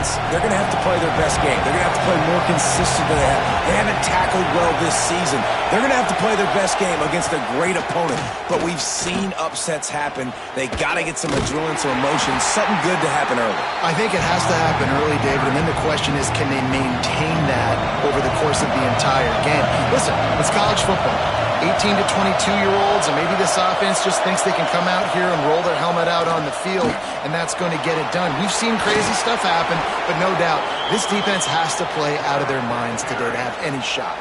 defense, they're going to have to play their best game. They're going to have to play more consistent than they have. They haven't tackled well this season. They're going to have to play their best game against a great opponent. But we've seen upsets happen. They got to get some adrenaline, some emotion, something good to happen early. I think it has to happen early, David, and then the question is, can they maintain that over the course of the entire game? Listen, it's college football. 18 to 22-year-olds, and maybe this offense just thinks they can come out here and roll their helmet out on the field, and that's going to get it done. We've seen crazy stuff happen, but no doubt, this defense has to play out of their minds today to have any shot.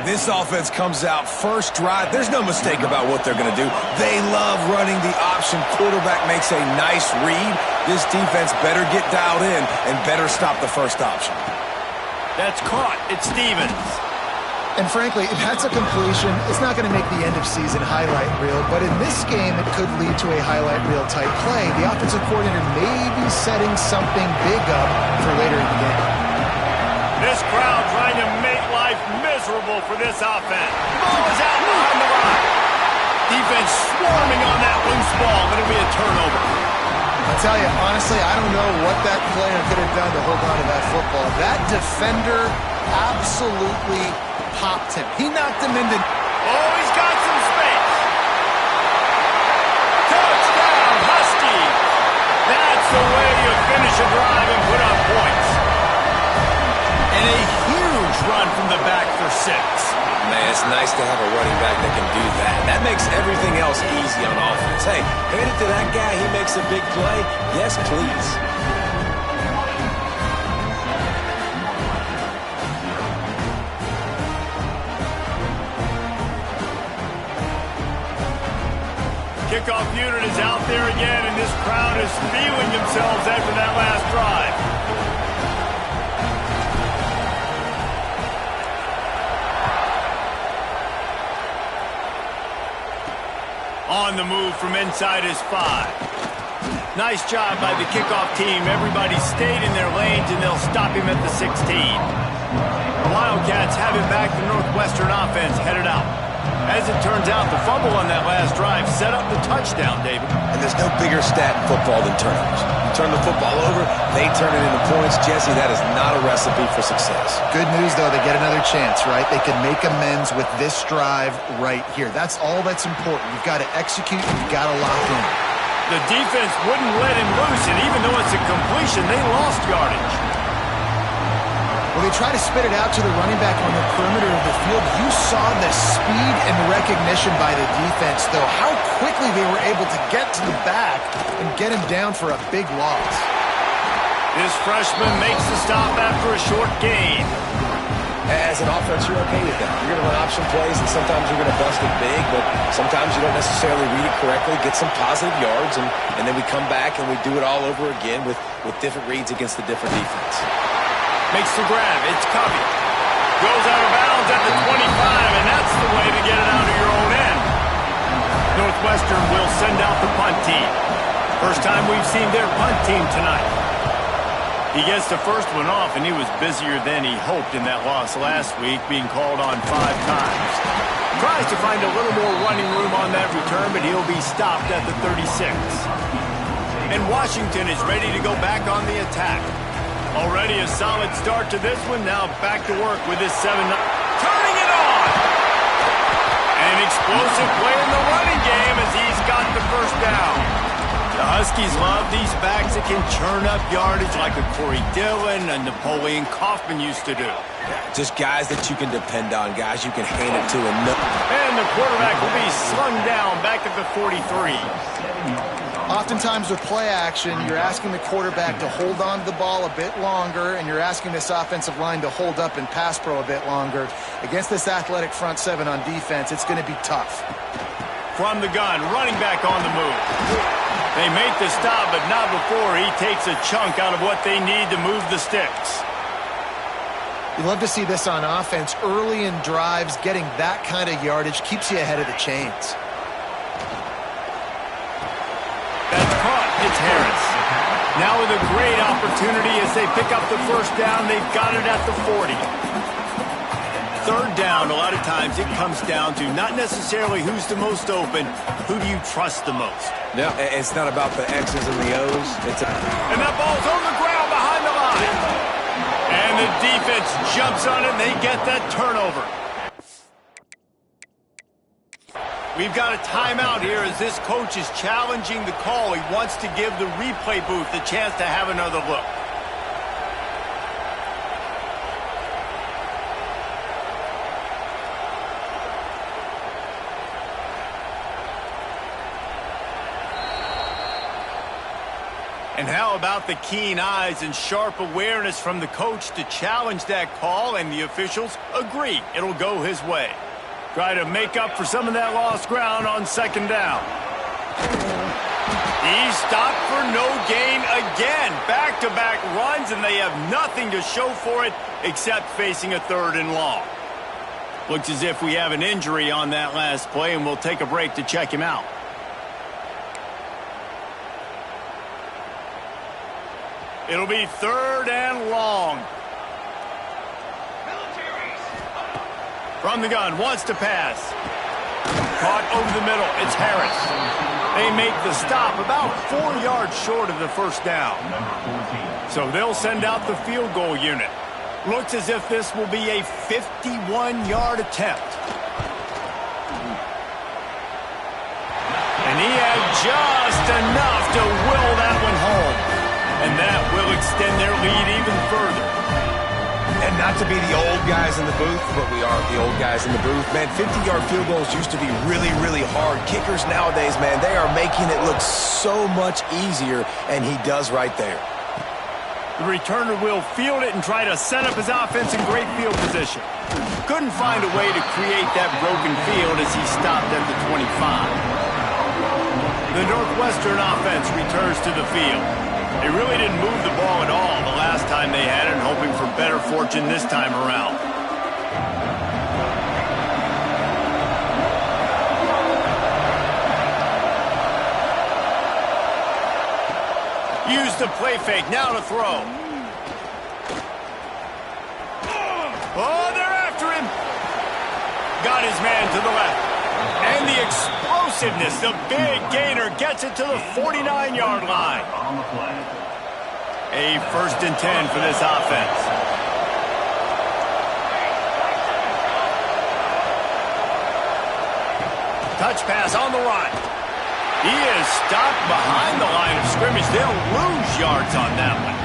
This offense comes out first drive. There's no mistake about what they're going to do. They love running the option. Quarterback makes a nice read. This defense better get dialed in and better stop the first option. That's caught. It's Stevens. And frankly, if that's a completion, it's not going to make the end-of-season highlight reel, but in this game, it could lead to a highlight reel-type play. The offensive coordinator may be setting something big up for later in the game. This crowd trying to make life miserable for this offense. Ball is out behind the line. Defense swarming on that loose ball. It'll be a turnover. I'll tell you, honestly, I don't know what that player could have done to hold on to that football. That defender absolutely popped him. He knocked him into... Oh, he's got some space. Touchdown, Husky. That's the way you finish a drive and put up points. And a huge run from the back for 6. Man, it's nice to have a running back that can do that. That makes everything else easy on offense. Hey, hand it to that guy. He makes a big play. Yes, please. Kickoff unit is out there again, and this crowd is feeling themselves after that last drive. On the move from inside his 5. Nice job by the kickoff team. Everybody stayed in their lanes, and they'll stop him at the 16. The Wildcats have it back. The Northwestern offense headed out. As it turns out, the fumble on that last drive set up the touchdown, David. And there's no bigger stat in football than turnovers. You turn the football over, they turn it into points. Jesse, that is not a recipe for success. Good news, though, they get another chance, right? They can make amends with this drive right here. That's all that's important. You've got to execute, and you've got to lock in. The defense wouldn't let him loose, and even though it's a completion, they lost yardage. Well, they try to spit it out to the running back on the perimeter of the field. You saw the speed and recognition by the defense, though. How quickly they were able to get to the back and get him down for a big loss. This freshman makes the stop after a short gain. As an offense, you're okay with that. You're going to run option plays, and sometimes you're going to bust it big, but sometimes you don't necessarily read it correctly, get some positive yards, and then we come back and we do it all over again with different reads against the different defense. Makes the grab. It's Covey. Goes out of bounds at the 25, and that's the way to get it out of your own end. Northwestern will send out the punt team. First time we've seen their punt team tonight. He gets the first one off, and he was busier than he hoped in that loss last week, being called on 5 times. Tries to find a little more running room on that return, but he'll be stopped at the 36. And Washington is ready to go back on the attack. Already a solid start to this one. Now back to work with this 7-9. Turning it on! An explosive play in the running game as he's got the first down. The Huskies love these backs that can churn up yardage like a Corey Dillon and Napoleon Kaufman used to do. Just guys that you can depend on, guys you can hand it to. And the quarterback will be slung down back at the 43. Oftentimes with play action, you're asking the quarterback to hold on to the ball a bit longer, and you're asking this offensive line to hold up in pass pro a bit longer. Against this athletic front 7 on defense, it's going to be tough. From the gun, running back on the move. They make the stop, but not before he takes a chunk out of what they need to move the sticks. You love to see this on offense. Early in drives, getting that kind of yardage keeps you ahead of the chains. That's caught. It's Harris. Now with a great opportunity as they pick up the first down. They've got it at the 40. Third down, a lot of times it comes down to not necessarily who's the most open, who do you trust the most? Yeah, it's not about the X's and the O's. And that ball's on the ground behind the defense jumps on it, and they get that turnover. We've got a timeout here as this coach is challenging the call. He wants to give the replay booth a chance to have another look. And how about the keen eyes and sharp awareness from the coach to challenge that call, and the officials agree it'll go his way. Try to make up for some of that lost ground on second down. He's stopped for no gain again. Back-to-back runs, and they have nothing to show for it except facing a 3rd and long. Looks as if we have an injury on that last play, and we'll take a break to check him out. It'll be 3rd and long. From the gun, wants to pass. Caught over the middle, it's Harris. They make the stop about 4 yards short of the first down. So they'll send out the field goal unit. Looks as if this will be a 51-yard attempt. And he had just enough to will that one home. And that will extend their lead even further. And not to be the old guys in the booth, but we are the old guys in the booth. Man, 50-yard field goals used to be really, really hard. Kickers nowadays, man, they are making it look so much easier, and he does right there. The returner will field it and try to set up his offense in great field position. Couldn't find a way to create that broken field as he stopped at the 25. The Northwestern offense returns to the field. They really didn't move the ball at all the last time they had it, hoping for better fortune this time around. Use the play fake, now to throw. Oh, they're after him. Got his man to the left. And the explosiveness, the big gainer gets it to the 49-yard line. A 1st and 10 for this offense. Touch pass on the run. He is stopped behind the line of scrimmage. They'll lose yards on that one.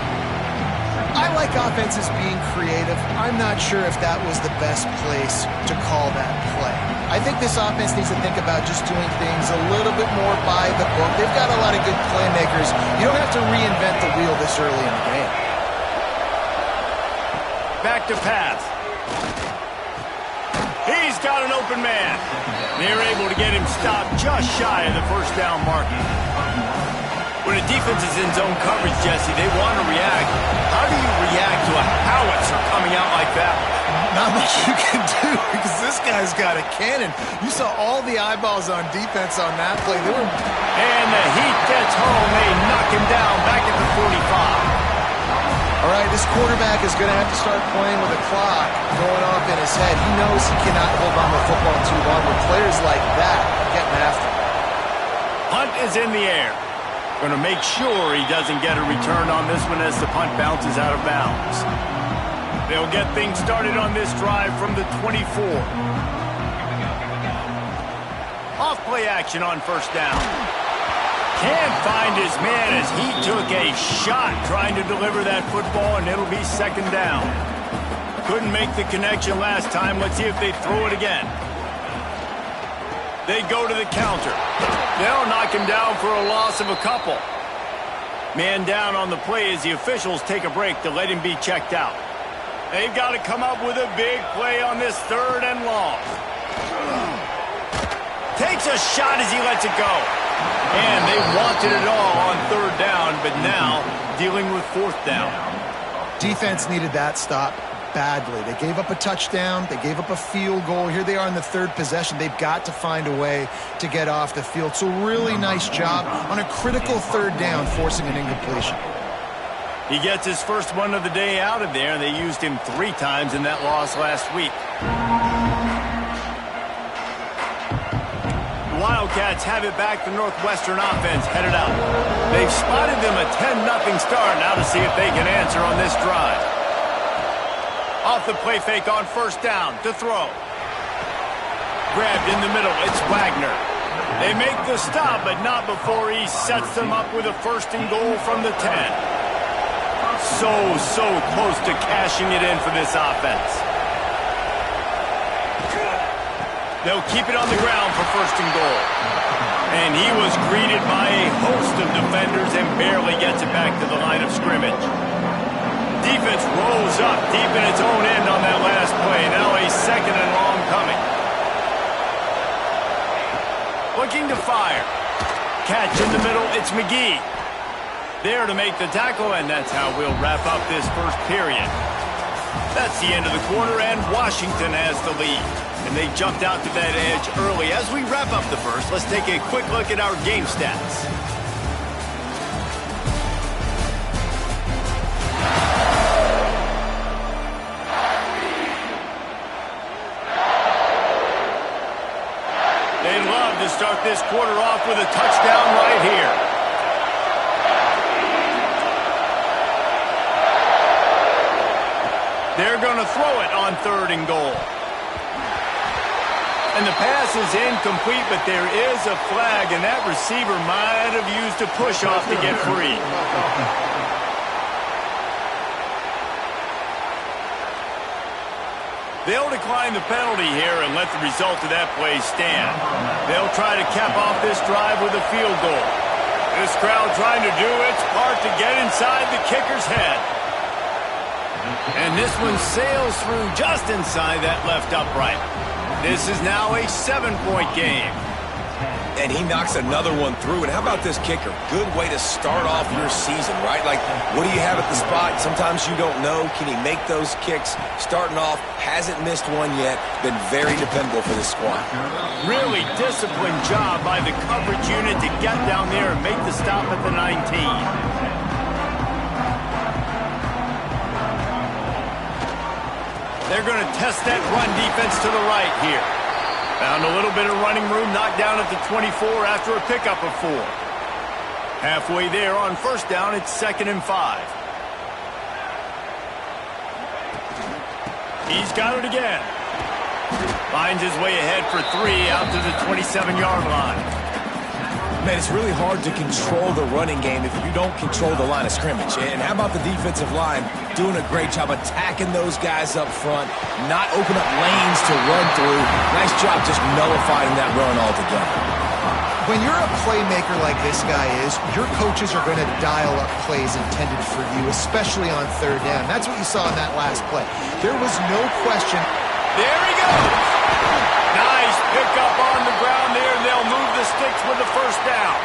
I like offenses being creative. I'm not sure if that was the best place to call that play. I think this offense needs to think about just doing things a little bit more by the book. They've got a lot of good playmakers. You don't have to reinvent the wheel this early in the game. Back to pass. He's got an open man. They're able to get him stopped just shy of the first down marker. When a defense is in zone coverage, Jesse, they want to react. How do you react to a howitzer coming out like that? Not much you can do because this guy's got a cannon. You saw all the eyeballs on defense on that play. And the heat gets home. They knock him down back at the 45. All right, this quarterback is going to have to start playing with a clock going off in his head. He knows he cannot hold on to the football too long with players like that getting after him. Punt is in the air. Going to make sure he doesn't get a return on this one as the punt bounces out of bounds. They'll get things started on this drive from the 24. Off play action on first down. Can't find his man as he took a shot trying to deliver that football, and it'll be 2nd down. Couldn't make the connection last time. Let's see if they throw it again. They go to the counter. They'll knock him down for a loss of a couple. Man down on the play as the officials take a break to let him be checked out. They've got to come up with a big play on this 3rd and long. Takes a shot as he lets it go. And they wanted it all on 3rd down, but now dealing with 4th down. Defense needed that stop badly. They gave up a touchdown. They gave up a field goal. Here they are in the 3rd possession. They've got to find a way to get off the field. So really nice job on a critical 3rd down, forcing an incompletion. He gets his first one of the day out of there, and they used him 3 times in that loss last week. The Wildcats have it back. The Northwestern offense headed out. They've spotted them a 10-0 start. Now to see if they can answer on this drive. Off the play fake on first down to throw. Grabbed in the middle. It's Wagner. They make the stop, but not before he sets them up with a 1st and goal from the 10. So close to cashing it in for this offense. They'll keep it on the ground for 1st and goal. And he was greeted by a host of defenders and barely gets it back to the line of scrimmage. Defense rolls up deep in its own end on that last play. Now a 2nd and long coming. Looking to fire. Catch in the middle, it's McGee. There to make the tackle, and that's how we'll wrap up this first period. That's the end of the quarter, and Washington has the lead. And they jumped out to that edge early. As we wrap up the first, let's take a quick look at our game stats. They'd love to start this quarter off with a touchdown right here. They're going to throw it on 3rd and goal. And the pass is incomplete, but there is a flag, and that receiver might have used a push-off to get free. They'll decline the penalty here and let the result of that play stand. They'll try to cap off this drive with a field goal. This crowd trying to do its part to get inside the kicker's head. And this one sails through just inside that left upright. This is now a 7-point game. And he knocks another one through. And how about this kicker? Good way to start off your season, right? Like, what do you have at the spot? Sometimes you don't know. Can he make those kicks? Starting off, hasn't missed one yet. Been very dependable for this squad. Really disciplined job by the coverage unit to get down there and make the stop at the 19. They're going to test that run defense to the right here. Found a little bit of running room, knocked down at the 24 after a pickup of 4. Halfway there on 1st down, it's 2nd and 5. He's got it again. Finds his way ahead for 3 out to the 27-yard line. Man, it's really hard to control the running game if you don't control the line of scrimmage. And how about the defensive line doing a great job attacking those guys up front, not open up lanes to run through. Nice job just nullifying that run altogether. When you're a playmaker like this guy is, your coaches are going to dial up plays intended for you, especially on 3rd down. That's what you saw in that last play. There was no question. There he goes. Nice pickup on the ground there. They'll move the sticks with the 1st down.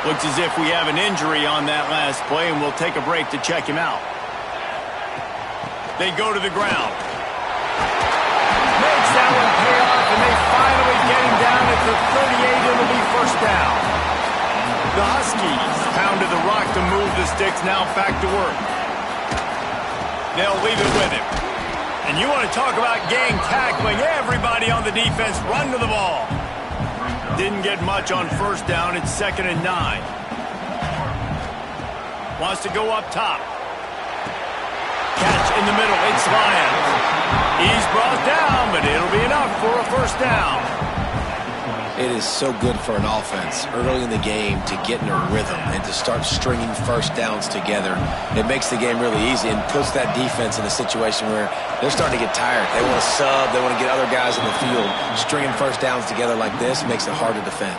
Looks as if we have an injury on that last play, and we'll take a break to check him out. They go to the ground. Makes that one pay off, and they finally get him down at the 38. It'll be 1st down. The Huskies pounded the rock to move the sticks. Now back to work. They'll leave it with him. And you want to talk about gang tackling. Everybody on the defense run to the ball. Didn't get much on 1st down. It's 2nd and 9. Wants to go up top. Catch in the middle. It's Lyons. He's brought down, but it'll be enough for a 1st down. It is so good for an offense early in the game to get in a rhythm and to start stringing 1st downs together. It makes the game really easy and puts that defense in a situation where they're starting to get tired. They want to sub. They want to get other guys in the field. Stringing 1st downs together like this makes it hard to defend.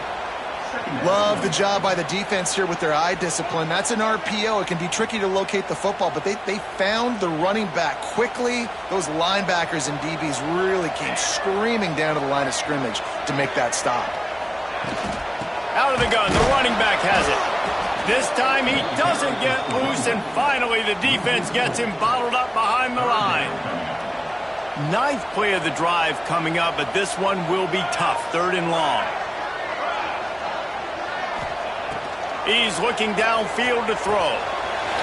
Love the job by the defense here with their eye discipline. That's an RPO. It can be tricky to locate the football, but they found the running back quickly. Those linebackers and DBs really came screaming down to the line of scrimmage to make that stop. Out of the gun, the running back has it. This time he doesn't get loose, and finally the defense gets him bottled up behind the line. 9th play of the drive coming up, but this one will be tough. 3rd and long. He's looking downfield to throw.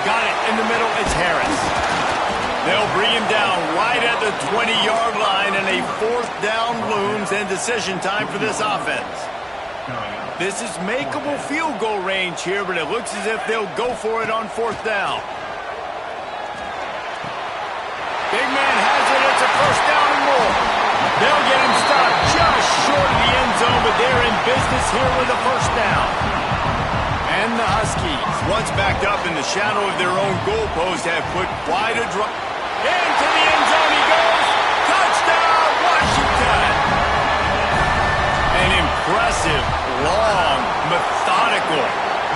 Got it in the middle. It's Harris. They'll bring him down right at the 20-yard line, and a 4th down looms and decision time for this offense. This is makeable field goal range here, but it looks as if they'll go for it on 4th down. Big man They'll get him stopped just short of the end zone, but they're in business here with a first down. And the Huskies, once backed up in the shadow of their own goalpost, have put quite a drive. Into the end zone he goes. Touchdown, Washington. An impressive, long, methodical,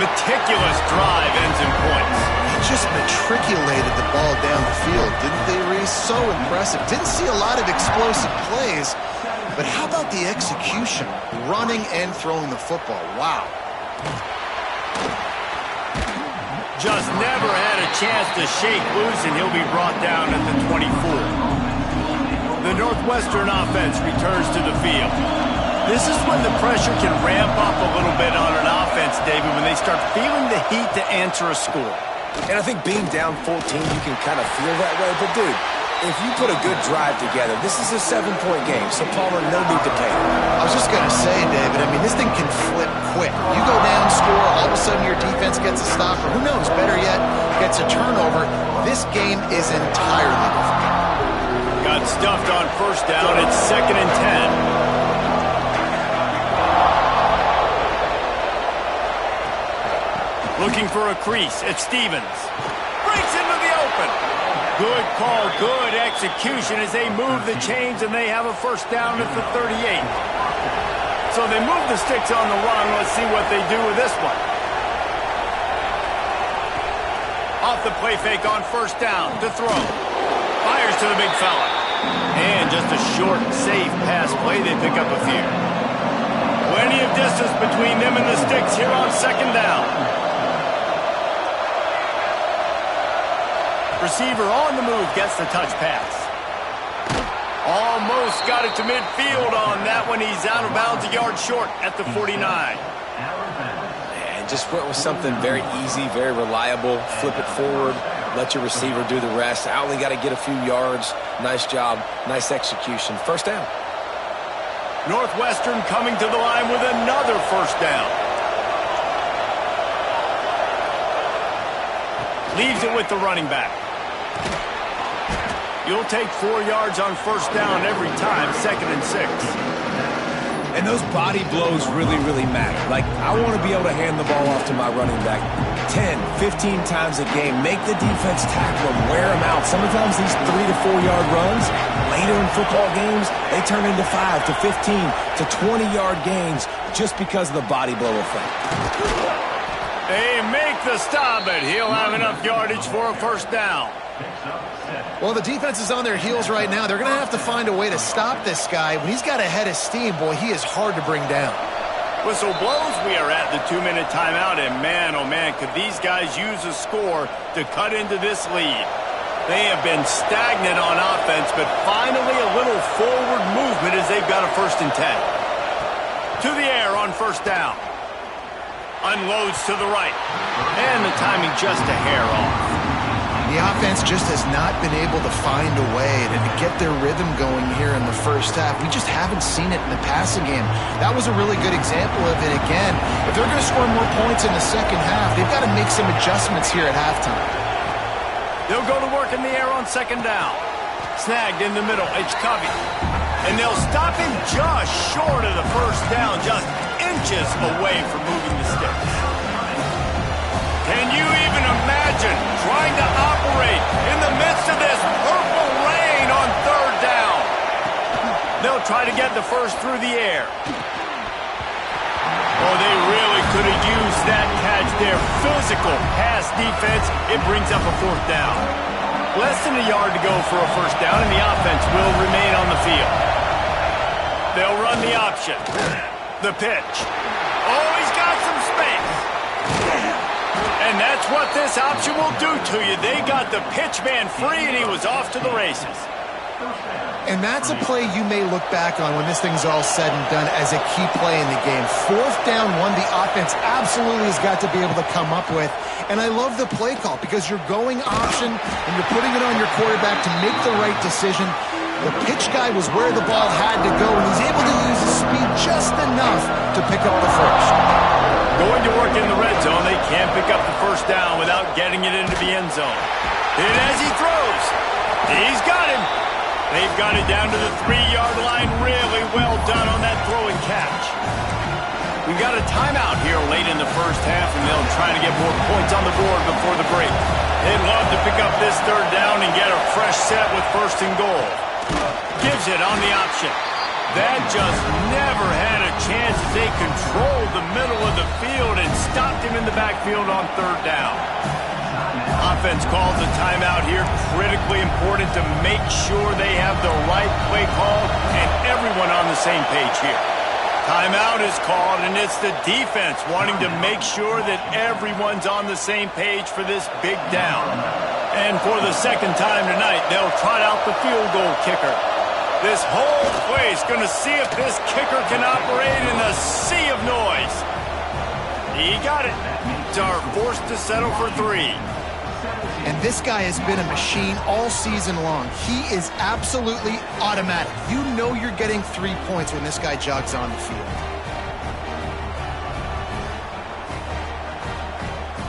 meticulous drive ends in points. He just matriculated the ball down the field, didn't they, Reese? So impressive. Didn't see a lot of explosive plays, but how about the execution? Running and throwing the football. Wow. Just never had a chance to shake loose, and he'll be brought down at the 24. The Northwestern offense returns to the field. This is when the pressure can ramp up a little bit on an offense, David, when they start feeling the heat to answer a score. And I think being down 14, you can kind of feel that way. But, dude, if you put a good drive together, this is a 7-point game, so Palmer, no need to panic. I was just going to say, David, I mean, this thing can flip quick. You go down, score, all of a sudden your defense gets a stop, or who knows, better yet, gets a turnover. This game is entirely different. Got stuffed on first down. It's 2nd and 10. Looking for a crease. It's Stevens. Breaks into the open. Good call, good execution as they move the chains, and they have a first down at the 38. So they move the sticks on the run. Let's see what they do with this one. Off the play fake on first down to throw. Fires to the big fella. And just a short, safe pass play. They pick up a few. Plenty of distance between them and the sticks here on 2nd down. Receiver on the move gets the touch pass. Almost got it to midfield on that one. He's out of bounds a yard short at the 49. And just went with something very easy, very reliable. Flip it forward, let your receiver do the rest. I only got to get a few yards. Nice job, nice execution. First down. Northwestern coming to the line with another first down. Leaves it with the running back. You'll take 4 yards on first down every time, 2nd and 6. And those body blows really, really matter. Like, I want to be able to hand the ball off to my running back 10, 15 times a game. Make the defense tackle them, wear them out. Sometimes these 3 to 4 yard runs, later in football games, they turn into 5 to 15 to 20 yard gains just because of the body blow effect. They make the stop, but he'll have enough yardage for a first down. Well, the defense is on their heels right now. They're going to have to find a way to stop this guy. When he's got a head of steam, boy, he is hard to bring down. Whistle blows. We are at the 2-minute timeout, and man, oh man, could these guys use a score to cut into this lead. They have been stagnant on offense, but finally a little forward movement as they've got a 1st and 10. To the air on first down. Unloads to the right. And the timing just a hair off. The offense just has not been able to find a way to get their rhythm going here in the first half. We just haven't seen it in the passing game. That was a really good example of it again. If they're going to score more points in the second half, they've got to make some adjustments here at halftime. They'll go to work in the air on 2nd down. Snagged in the middle. It's Covey. And they'll stop him just short of the first down, just inches away from moving the sticks. Can you even imagine trying to operate in the midst of this purple rain on 3rd down? They'll try to get the first through the air. Oh, they really could have used that catch there. Physical pass defense. It brings up a 4th down. Less than a yard to go for a first down, and the offense will remain on the field. They'll run the option. The pitch. Oh, he's got some space. And that's what this option will do to you. They got the pitch man free, and he was off to the races. And that's a play you may look back on when this thing's all said and done as a key play in the game. 4th down, one the offense absolutely has got to be able to come up with. And I love the play call because you're going option and you're putting it on your quarterback to make the right decision. The pitch guy was where the ball had to go, and he's able to use his speed just enough to pick up the first. Going to work in the red zone. They can't pick up the first down without getting it into the end zone. And as he throws, he's got him. They've got it down to the 3-yard line. Really well done on that throw and catch. We've got a timeout here late in the first half, and they'll try to get more points on the board before the break. They'd love to pick up this third down and get a fresh set with first and goal. Gives it on the option. That just never had a chance as they controlled the middle of the field and stopped him in the backfield on third down. Offense calls a timeout here. Critically important to make sure they have the right play call and everyone on the same page here. Timeout is called, and it's the defense wanting to make sure that everyone's on the same page for this big down. And for the second time tonight, they'll trot out the field goal kicker. This whole place going to see if this kicker can operate in the sea of noise. He got it. Are forced to settle for 3. And this guy has been a machine all season long. He is absolutely automatic. You know you're getting 3 points when this guy jogs on the field.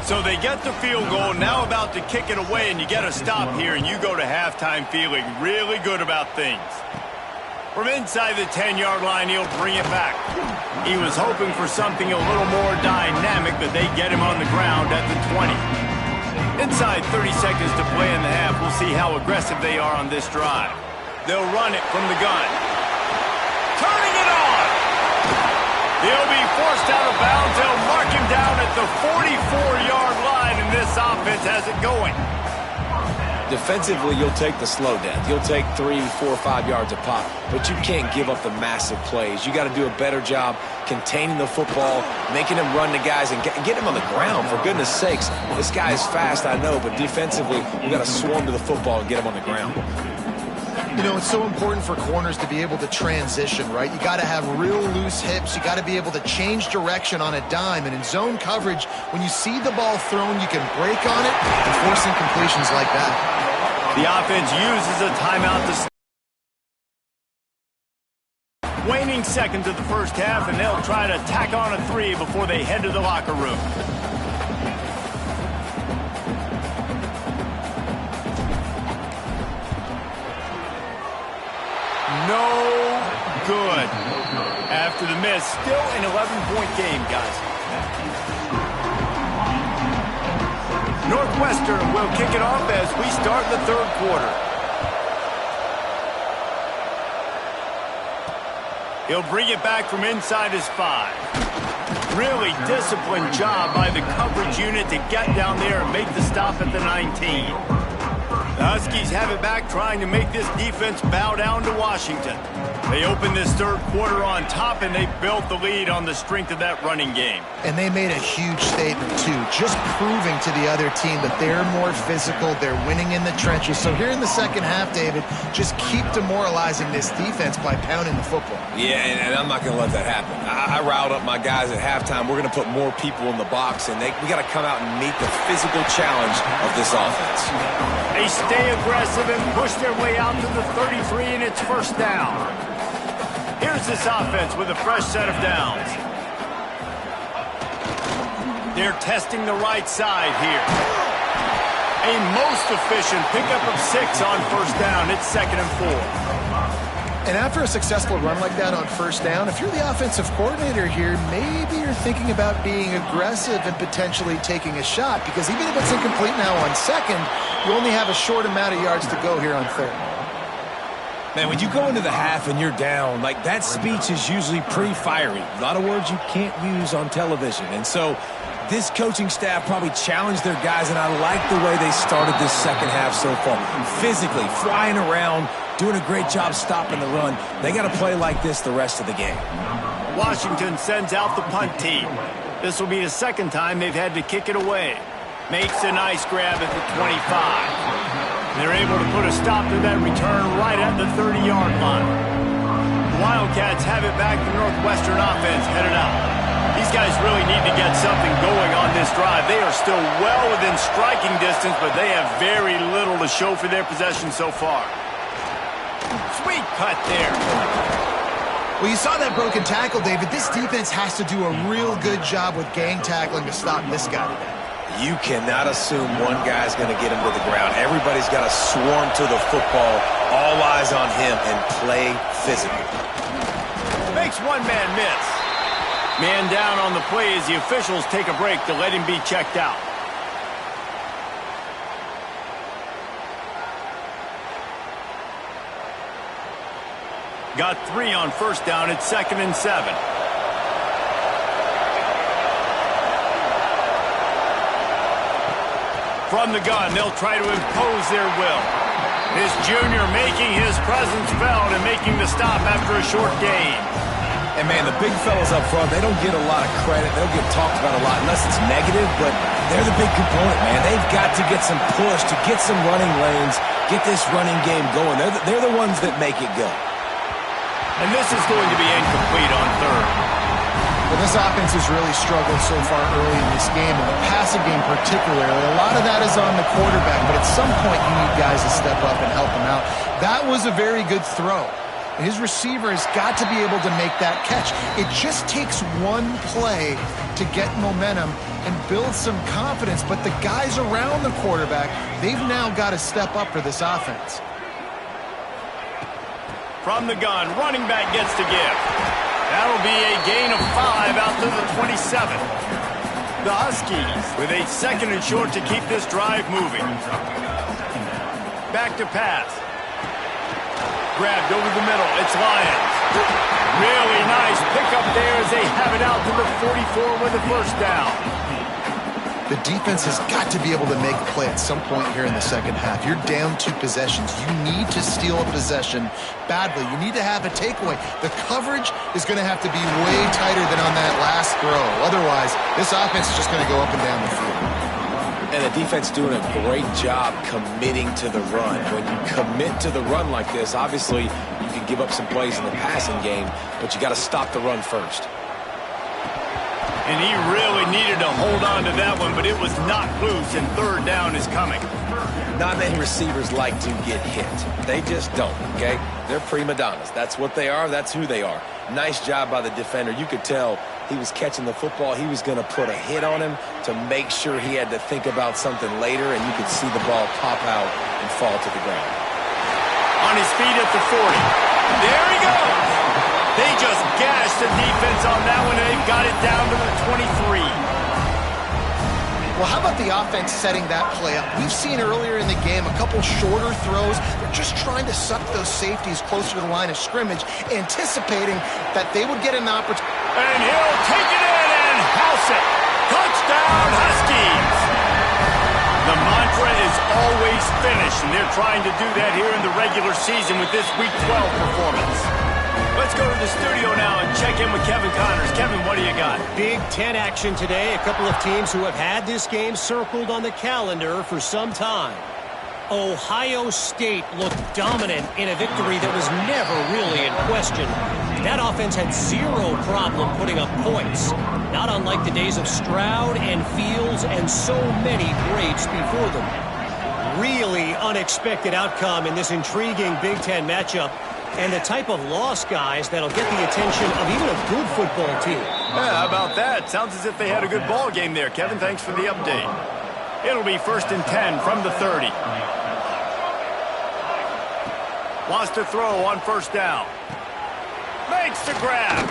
So they get the field goal, now about to kick it away, and you get a stop here, and you go to halftime feeling really good about things. From inside the 10-yard line, he'll bring it back. He was hoping for something a little more dynamic, but they get him on the ground at the 20. Inside 30 seconds to play in the half. We'll see how aggressive they are on this drive. They'll run it from the gun. Turning it on! He'll be forced out of bounds. They'll mark him down at the 44-yard line, and this offense has it going. Defensively, you'll take the slow death. You'll take 3, 4, 5 yards a pop, but you can't give up the massive plays. You got to do a better job containing the football, making him run the guys, and get him on the ground. For goodness sakes, this guy is fast, I know, but defensively, you got to swarm to the football and get him on the ground. You know, it's so important for corners to be able to transition, right? You got to have real loose hips. You got to be able to change direction on a dime. And in zone coverage, when you see the ball thrown, you can break on it and force incompletions like that. The offense uses a timeout to waning seconds of the first half, and they'll try to tack on a 3 before they head to the locker room. No good. After the miss, still an 11-point game, guys. Northwestern will kick it off as we start the third quarter. He'll bring it back from inside his 5. Really disciplined job by the coverage unit to get down there and make the stop at the 19. The Huskies have it back, trying to make this defense bow down to Washington. They open this third quarter on top, and they built the lead on the strength of that running game. And they made a huge statement, too, just proving to the other team that they're more physical, they're winning in the trenches. So here in the second half, David, just keep demoralizing this defense by pounding the football. Yeah, and I'm not going to let that happen. I riled up my guys at halftime. We're going to put more people in the box, and we got to come out and meet the physical challenge of this offense. They stay aggressive and push their way out to the 33, and it's first down. Here's this offense with a fresh set of downs. They're testing the right side here. A most efficient pickup of 6 on first down. It's 2nd and 4. And after a successful run like that on first down, if you're the offensive coordinator here, maybe you're thinking about being aggressive and potentially taking a shot, because even if it's incomplete now on second, you only have a short amount of yards to go here on third. Man, when you go into the half and you're down, like, that speech is usually pretty fiery. A lot of words you can't use on television. And so this coaching staff probably challenged their guys, and I like the way they started this second half so far. Physically, flying around, doing a great job stopping the run. They got to play like this the rest of the game. Washington sends out the punt team. This will be the second time they've had to kick it away. Makes a nice grab at the 25. They're able to put a stop to that return right at the 30-yard line. The Wildcats have it back. The Northwestern offense headed out. These guys really need to get something going on this drive. They are still well within striking distance, but they have very little to show for their possession so far. Sweet cut there. Well, you saw that broken tackle, David. This defense has to do a real good job with gang tackling to stop this guy today. You cannot assume one guy's going to get him to the ground. Everybody's got to swarm to the football, all eyes on him, and play physical. Makes one man miss. Man down on the play as the officials take a break to let him be checked out. Got 3 on first down at 2nd and 7. From the gun, they'll try to impose their will. This junior making his presence felt and making the stop after a short gain. And, man, the big fellas up front, they don't get a lot of credit. They don't get talked about a lot unless it's negative, but they're the big component, man. They've got to get some push, to get some running lanes, get this running game going. They're the ones that make it go. And this is going to be incomplete on third. Well, this offense has really struggled so far early in this game, and the passing game particularly. A lot of that is on the quarterback, but at some point you need guys to step up and help him out. That was a very good throw. His receiver has got to be able to make that catch. It just takes one play to get momentum and build some confidence, but the guys around the quarterback, they've now got to step up for this offense. From the gun, running back gets to give. That'll be a gain of 5 out to the 27. The Huskies with a 2nd and short to keep this drive moving. Back to pass. Grabbed over the middle. It's Lions. Really nice pickup there as they have it out to the 44 with a first down. The defense has got to be able to make a play at some point here in the second half. You're down 2 possessions. You need to steal a possession badly. You need to have a takeaway. The coverage is going to have to be way tighter than on that last throw. Otherwise, this offense is just going to go up and down the field. And the defense doing a great job committing to the run. When you commit to the run like this, obviously you can give up some plays in the passing game, but you got to stop the run first. And he really needed to hold on to that one, but it was knocked loose, and third down is coming. Not many receivers like to get hit. They just don't, okay? They're prima donnas. That's what they are. That's who they are. Nice job by the defender. You could tell he was catching the football. He was going to put a hit on him to make sure he had to think about something later, and you could see the ball pop out and fall to the ground. On his feet at the 40. There he goes. They just gashed the defense on that one, and they've got it down to the 23. Well, how about the offense setting that play up? We've seen earlier in the game a couple shorter throws. They're just trying to suck those safeties closer to the line of scrimmage, anticipating that they would get an opportunity. And he'll take it in and house it. Touchdown, Huskies. The mantra is always finish, and they're trying to do that here in the regular season with this Week 12 performance. Let's go to the studio now and check in with Kevin Connors. Kevin, what do you got? Big Ten action today. A couple of teams who have had this game circled on the calendar for some time. Ohio State looked dominant in a victory that was never really in question. That offense had zero problem putting up points, not unlike the days of Stroud and Fields and so many greats before them. Really unexpected outcome in this intriguing Big Ten matchup, and the type of loss, guys, that'll get the attention of even a good football team. Yeah, how about that? Sounds as if they had a good ball game there. Kevin, thanks for the update. It'll be 1st and 10 from the 30. Wants to throw on first down. Makes the grab.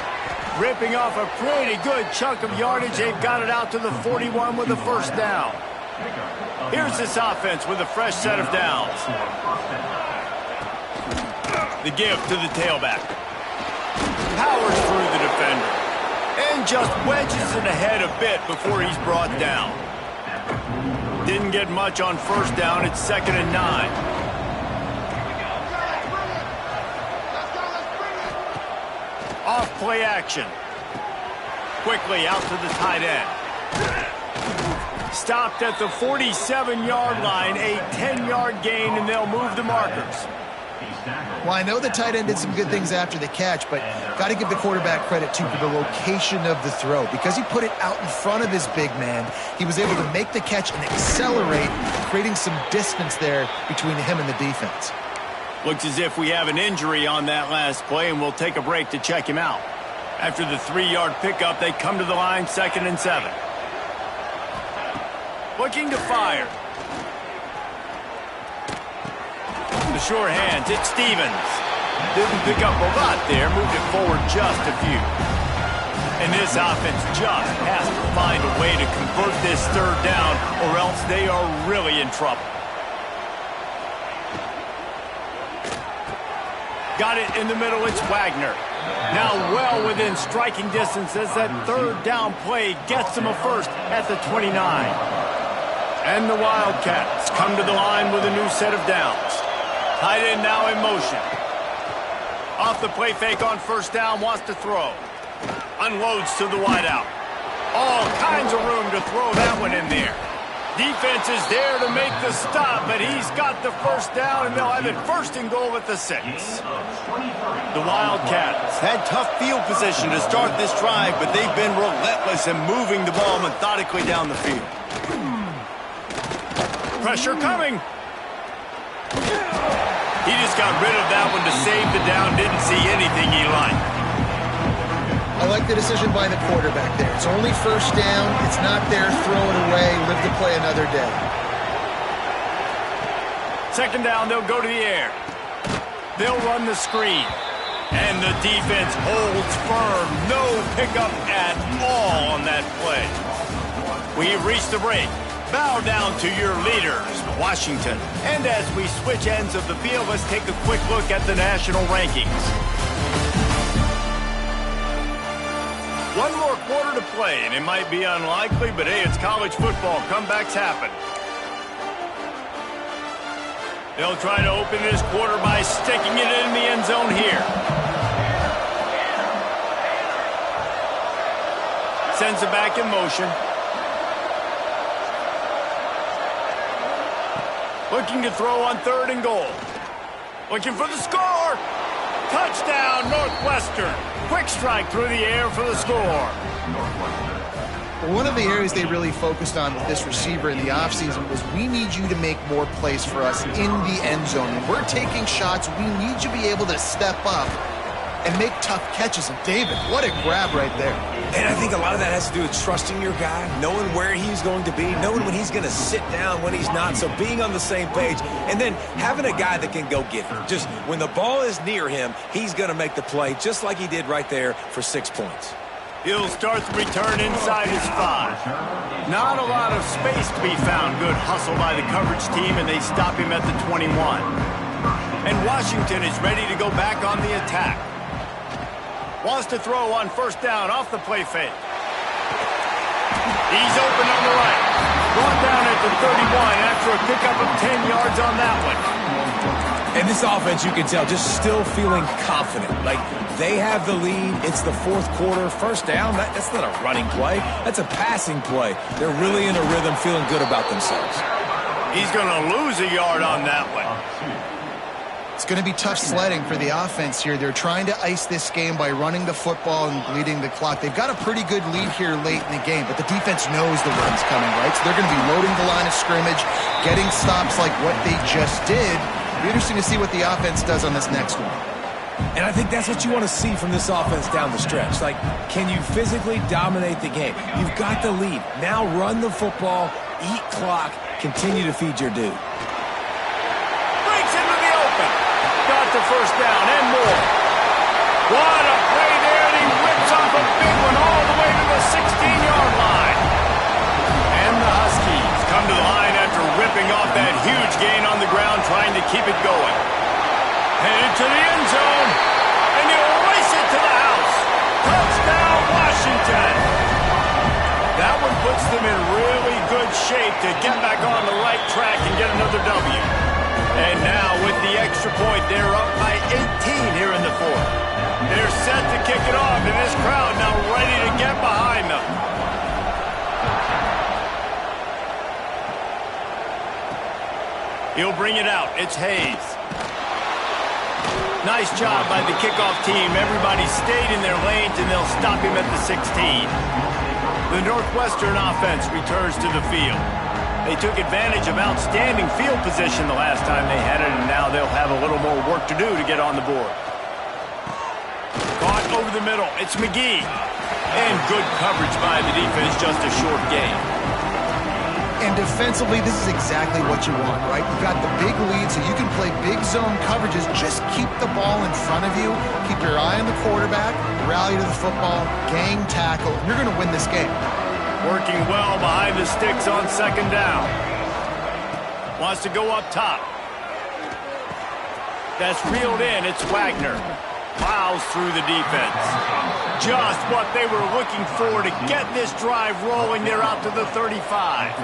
Ripping off a pretty good chunk of yardage. They've got it out to the 41 with a first down. Here's this offense with a fresh set of downs. The give to the tailback. Powers through the defender. And just wedges it ahead a bit before he's brought down. Didn't get much on first down. It's 2nd and 9. Off play action. Quickly out to the tight end. Stopped at the 47-yard line. A 10-yard gain, and they'll move the markers. Well, I know the tight end did some good things after the catch, but got to give the quarterback credit, too, for the location of the throw. Because he put it out in front of his big man, he was able to make the catch and accelerate, creating some distance there between him and the defense. Looks as if we have an injury on that last play, and we'll take a break to check him out. After the 3-yard pickup, they come to the line, 2nd and 7. Looking to fire. The sure hands, it's Stevens. Didn't pick up a lot there, moved it forward just a few. And this offense just has to find a way to convert this third down, or else they are really in trouble. Got it in the middle, it's Wagner. Now well within striking distance as that third down play gets them a first at the 29. And the Wildcats come to the line with a new set of downs. Tight end now in motion. Off the play fake on first down, wants to throw. Unloads to the wideout. All kinds of room to throw that one in there. Defense is there to make the stop, but he's got the first down, and they'll have it first and goal at the 6. The Wildcats had tough field position to start this drive, but they've been relentless in moving the ball methodically down the field. Pressure coming. He just got rid of that one to save the down, didn't see anything he liked. I like the decision by the quarterback there. It's only first down. It's not there. Throw it away. Live to play another day. Second down, they'll go to the air. They'll run the screen. And the defense holds firm. No pickup at all on that play. We've reached the break. Bow down to your leaders, Washington. And as we switch ends of the field, let's take a quick look at the national rankings. One more quarter to play, and it might be unlikely, but hey, it's college football. Comebacks happen. They'll try to open this quarter by sticking it in the end zone here. Sends it back in motion. Looking to throw on third and goal. Looking for the score. Touchdown, Northwestern. Quick strike through the air for the score. One of the areas they really focused on with this receiver in the offseason was we need you to make more plays for us in the end zone. When we're taking shots, we need you to be able to step up and make tough catches. And David, what a grab right there. And I think a lot of that has to do with trusting your guy, knowing where he's going to be, knowing when he's going to sit down, when he's not, so being on the same page, and then having a guy that can go get him. Just when the ball is near him, he's going to make the play, just like he did right there for 6 points. He'll start the return inside his 5. Not a lot of space to be found. Good hustle by the coverage team, and they stop him at the 21. And Washington is ready to go back on the attack. Wants to throw on first down off the play fake. He's open on the right. Brought down at the 31 after a pickup of 10 yards on that one. And this offense, you can tell, just still feeling confident. Like, they have the lead. It's the fourth quarter. First down, that's not a running play. That's a passing play. They're really in a rhythm, feeling good about themselves. He's going to lose a yard on that one. It's going to be tough sledding for the offense here. They're trying to ice this game by running the football and bleeding the clock. They've got a pretty good lead here late in the game, but the defense knows the run's coming, right? So they're going to be loading the line of scrimmage, getting stops like what they just did. It'll be interesting to see what the offense does on this next one. And I think that's what you want to see from this offense down the stretch. Like, can you physically dominate the game? You've got the lead. Now run the football, eat clock, continue to feed your dude. Got the first down and more. What a play there, and he rips off a big one all the way to the 16-yard line. And the Huskies come to the line after ripping off that huge gain on the ground, trying to keep it going. Headed to the end zone, and he'll race it to the house. Touchdown, Washington. That one puts them in really good shape to get back on the right track and get another W. And now with the extra point, they're up by 18 here in the fourth. They're set to kick it off, and this crowd now ready to get behind them. He'll bring it out. It's Hayes. Nice job by the kickoff team. Everybody stayed in their lanes, and they'll stop him at the 16. The Northwestern offense returns to the field. They took advantage of outstanding field position the last time they had it, and now they'll have a little more work to do to get on the board. Caught over the middle. It's McGee. And good coverage by the defense, just a short gain. And defensively, this is exactly what you want, right? You've got the big lead, so you can play big zone coverages. Just keep the ball in front of you. Keep your eye on the quarterback. Rally to the football. Gang tackle. You're going to win this game. Working well behind the sticks on second down. Wants to go up top. That's reeled in. It's Wagner. Plows through the defense. Just what they were looking for to get this drive rolling. They're out to the 35.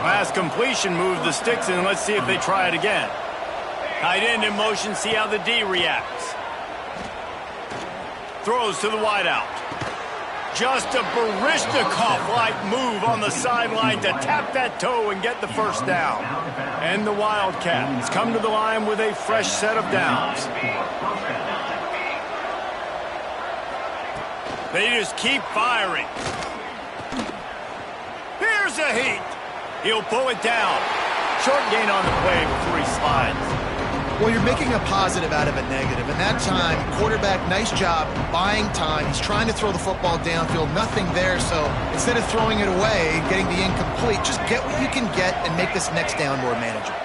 Last completion moved the sticks in. Let's see if they try it again. Tight end in motion. See how the D reacts. Throws to the wideout. Just a Baryshnikov-like move on the sideline to tap that toe and get the first down. And the Wildcats come to the line with a fresh set of downs. They just keep firing. Here's a heat. He'll pull it down. Short gain on the play before he slides. Well, you're making a positive out of a negative. And that time, quarterback, nice job buying time. He's trying to throw the football downfield. Nothing there, so instead of throwing it away and getting the incomplete, just get what you can get and make this next down more manageable.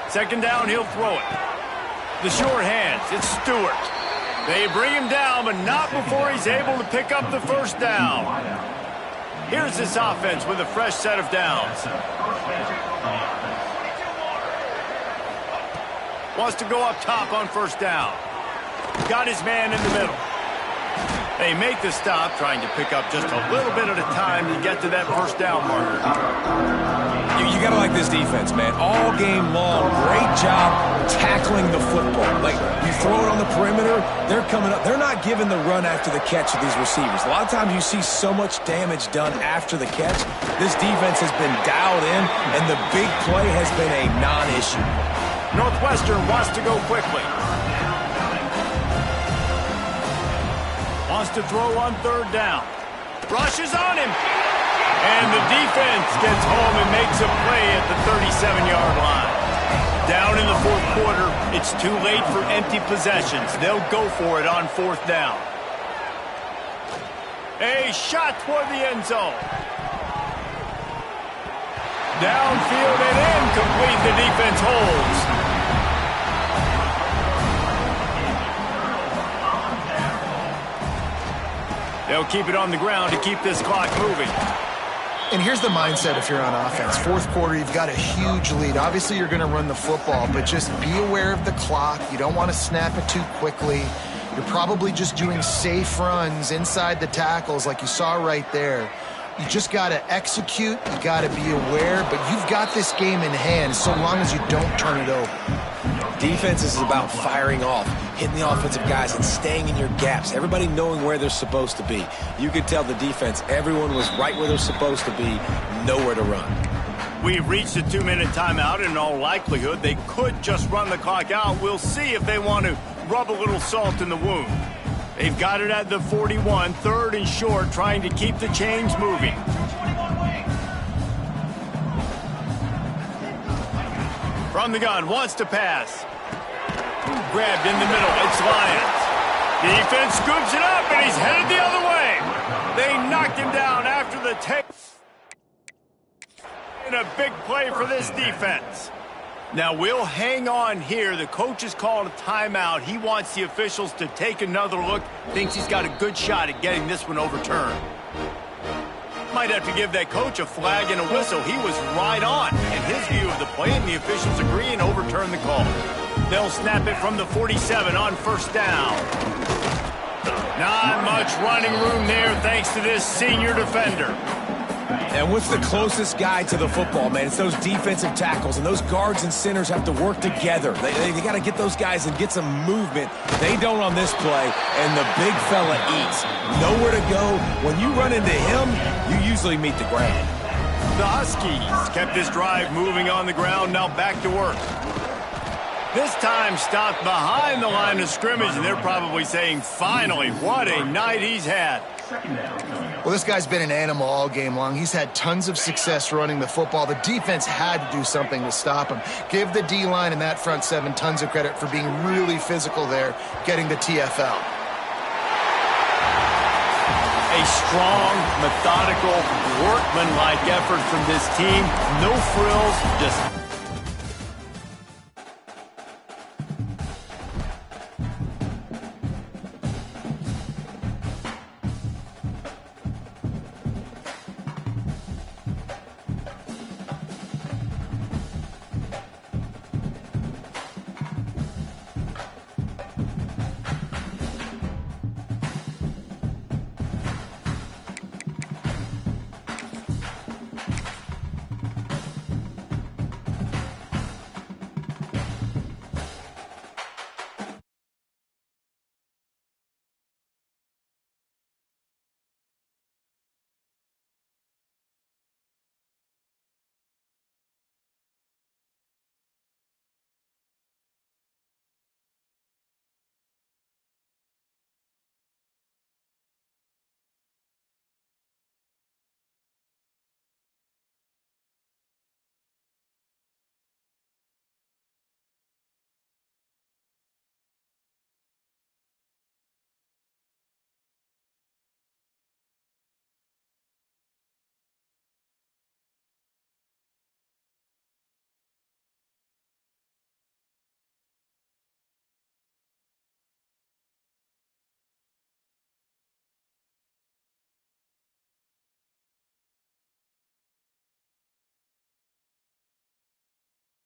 Second down, he'll throw it. The short hands, it's Stewart. They bring him down, but not before he's able to pick up the first down. Here's this offense with a fresh set of downs. Wants to go up top on first down. Got his man in the middle. They make the stop, trying to pick up just a little bit at a time to get to that first down marker. You got to like this defense, man. All game long, great job tackling the football. Like, you throw it on the perimeter, they're coming up. They're not giving the run after the catch to these receivers. A lot of times you see so much damage done after the catch. This defense has been dialed in, and the big play has been a non-issue. Northwestern wants to go quickly. Wants to throw on third down. Rushes on him. And the defense gets home and makes a play at the 37-yard line. Down in the fourth quarter, it's too late for empty possessions. They'll go for it on fourth down. A shot toward the end zone. Downfield and incomplete. The defense holds. They'll keep it on the ground to keep this clock moving. And here's the mindset if you're on offense. Fourth quarter, you've got a huge lead. Obviously, you're going to run the football, but just be aware of the clock. You don't want to snap it too quickly. You're probably just doing safe runs inside the tackles like you saw right there. You just got to execute. You got to be aware, but you've got this game in hand so long as you don't turn it over. Defense is about firing off, hitting the offensive guys, and staying in your gaps. Everybody knowing where they're supposed to be. You could tell the defense, everyone was right where they're supposed to be, nowhere to run. We've reached a 2-minute timeout, and in all likelihood, they could just run the clock out. We'll see if they want to rub a little salt in the wound. They've got it at the 41, third and short, trying to keep the chains moving. From the gun, wants to pass. Grabbed in the middle, it's Lyons. Defense scoops it up, and he's headed the other way. They knocked him down after the take. And a big play for this defense. Now, we'll hang on here. The coach has called a timeout. He wants the officials to take another look. Thinks he's got a good shot at getting this one overturned. Might have to give that coach a flag and a whistle. He was right on in his view of the play, and the officials agree and overturn the call. They'll snap it from the 47 on first down. Not much running room there thanks to this senior defender. And what's the closest guy to the football, man? It's those defensive tackles, and those guards and centers have to work together. They got to get those guys and get some movement. They don't on this play, and the big fella eats. Nowhere to go. When you run into him, you usually meet the ground. The Huskies kept this drive moving on the ground, now back to work. This time stopped behind the line of scrimmage, and they're probably saying, finally, what a night he's had. Well, this guy's been an animal all game long. He's had tons of success running the football. The defense had to do something to stop him. Give the D-line and that front seven tons of credit for being really physical there, getting the TFL. A strong, methodical, workmanlike effort from this team. No frills, just